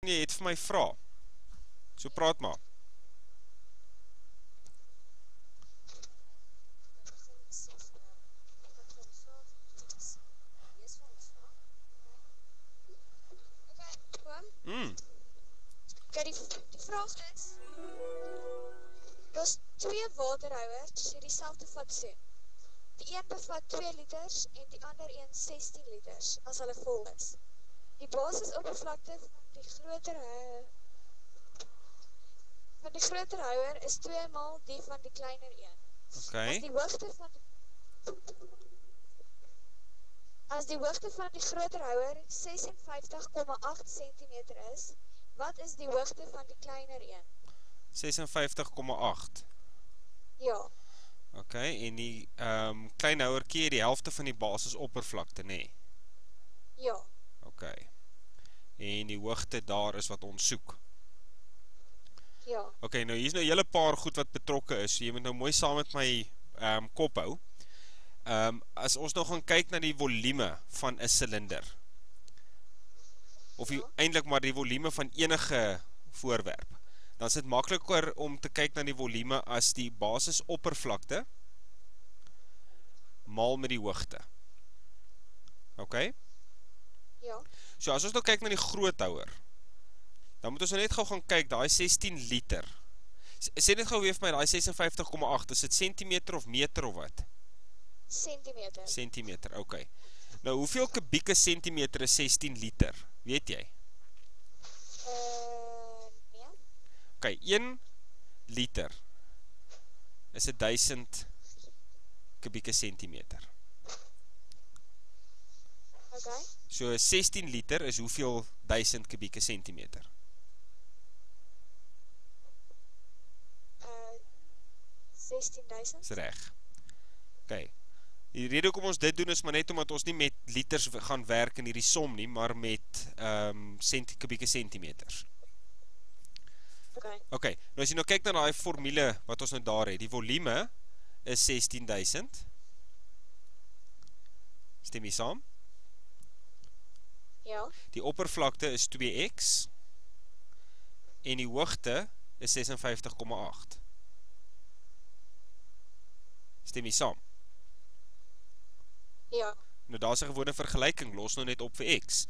nie, jy het vir my vra. So praat maar. Kijk, die vraag is, daar's 2 waterhouers die dieselfde vat sien. Die een bevat 2 liters en die ander een 16 liters, as hulle vol is. Die basisoppervlakte van die groter houer is 2 maal die van die kleiner een. Okay. As die hoogte van die groter houer 56,8 cm is, wat is die hoogte van die kleiner een? 56,8. Ja. Ok, en die klein houer keer die helfte van die basisoppervlakte, nee? Ja. Ok. En die hoogte daar is wat ons soek. Ja. Ok, nou hier is nou hele paar goed wat betrokke is, so jy moet nou mooi saam met my kop hou. As ons nou gaan kyk na die volume van 'n silinder, of eintlik maar die volume van enige voorwerp, dan is dit makliker om te kyk na die volume as die basisoppervlakte maal met die hoogte. Ok? Ja. So as ons nou kyk na die groothouer, dan moet ons nou net gou gaan kyk, daai 16 liter. Sê net gou weer vir my, daai 56,8, is dit centimeter of meter of wat? Centimeter. Centimeter, ok. Nou, hoeveel kubieke centimeter is 16 liter? Weet jy? Nee. Ok, 1 liter is 1000 kubieke centimeter. Ok. So 16 liter is hoeveel 1000 kubieke centimeter? 16.000. Is reg. Ok. Die rede hoekom ons dit doen is maar net omdat ons nie met liters gaan werk in hierdie som nie, maar met kubieke centimeters. Ok, nou as jy nou kyk na die formule wat ons nou daar het, die volume is 16.000. Stem jy saam? Ja. Die oppervlakte is 2x en die hoogte is 56,8. Stem jy saam? Ja. Nou daar is 'n gewone vergelyking, los nou net op vir x.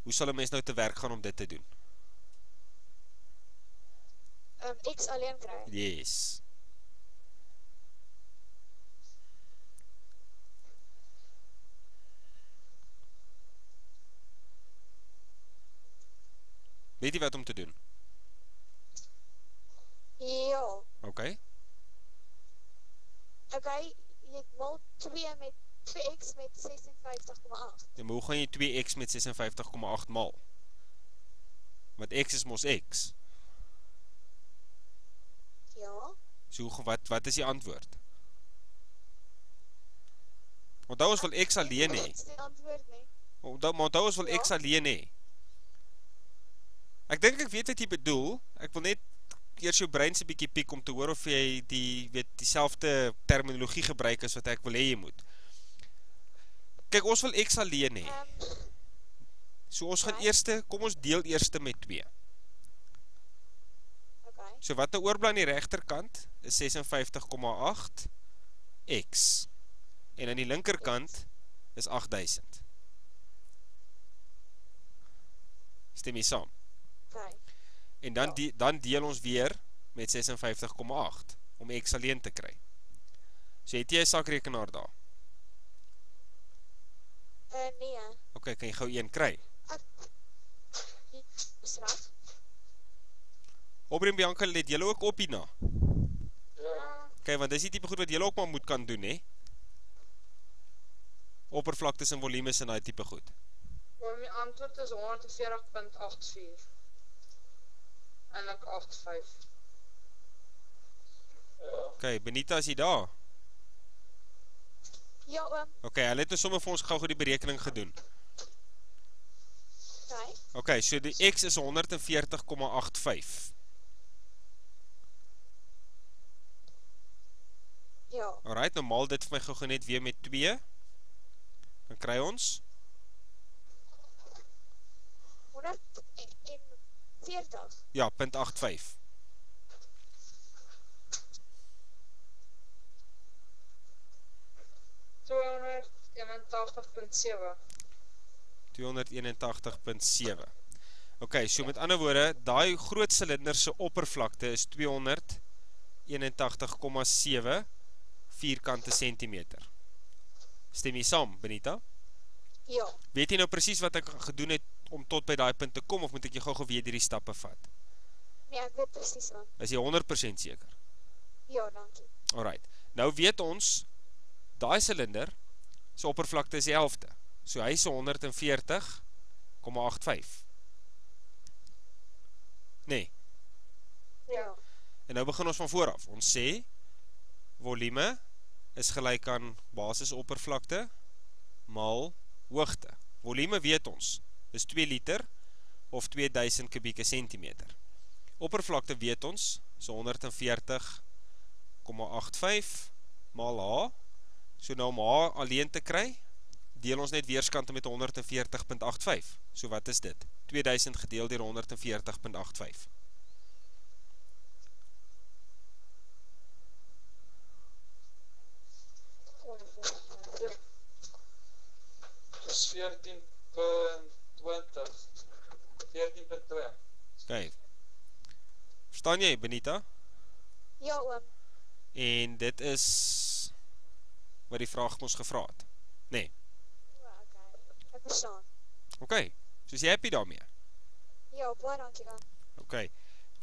Hoe sal 'n mens nou te werk gaan om dit te doen? X alleen kry. Yes. Weet jy wat om te doen? Ja. Ok. Ok, jy maal 2 met 2x met 56,8. En hoe gaan jy 2x met 56,8 maal? Want x is mos x. Ja. So wat is die antwoord? Onthou ons wil x alleen hê. Dit is die antwoord nie. Onthou ons wil x alleen hê. Ek dink ek weet wat jy bedoel. Ek wil net eers jou brein se bietjie piek om te hoor of jy dieselfde terminologie gebruik as wat ek wil hê jy moet. Kyk, ons wil x alleen hê. So ons gaan kom ons deel eerste met 2. Okay. So wat nou oorbly aan die regterkant is 56,8 x. En aan die linkerkant is 8000. Stem jy saam? Okay. En dan deel ons weer met 56,8 om x alleen te kry. So het jy 'n sakrekenaar daar? Nee. Ok, kan jy gou een kry? Aubrey en Bianca, let julle ook op hierna? Ja. Ok, want dis die tipe goed wat julle ook maar moet kan doen, hè? Oppervlaktes en volumes en daai tipe goed. Maar my antwoord is 140.84. En ek 85. Ok, Benita, is jy daar? Ja, oom. Ok, hulle het nou sommer vir ons gou die berekening gedoen. Okay. Ok, so die x is 140,85. Ja. Alright, nou maal dit vir my gou net weer met 2. Dan kry ons 140,85 40. Ja, 0.85. $281.7. 281.7. Ok, so met ander woorde, daai groot silinder se oppervlakte is 281,7 vierkante sentimeter. Stem jy saam, Benita? Ja, Weet jy nou presies wat ek gedoen het om tot by daai punt te kom, of moet ek jou gou weer hierdie stappe vat? nee, ek weet presies wat. Is jy 100% seker? Ja, dankie. Alright, nou weet ons, daai silinder se oppervlakte is die helfte. So hy is 140,85. Nee, Ja. en nou begin ons van vooraf. Ons sê, volume is gelyk aan basisoppervlakte maal hoogte. Volume weet ons, is 2 liter of 2000 kubieke sentimeter. Oppervlakte weet ons, is 140,85 maal H. So nou om H alleen te kry, deel ons net weerskante met 140,85. So wat is dit? 2000 gedeel deur 140,85. Dis 14.20. 14.2. Kyk. Verstaan jy, Benita? Ja, oom. En dit is wat die vraag ons gevra het. Nee. O, okay. Ek verstaan. Ok, so is jy happy daarmee? Ja, baie dankie dan. Ok,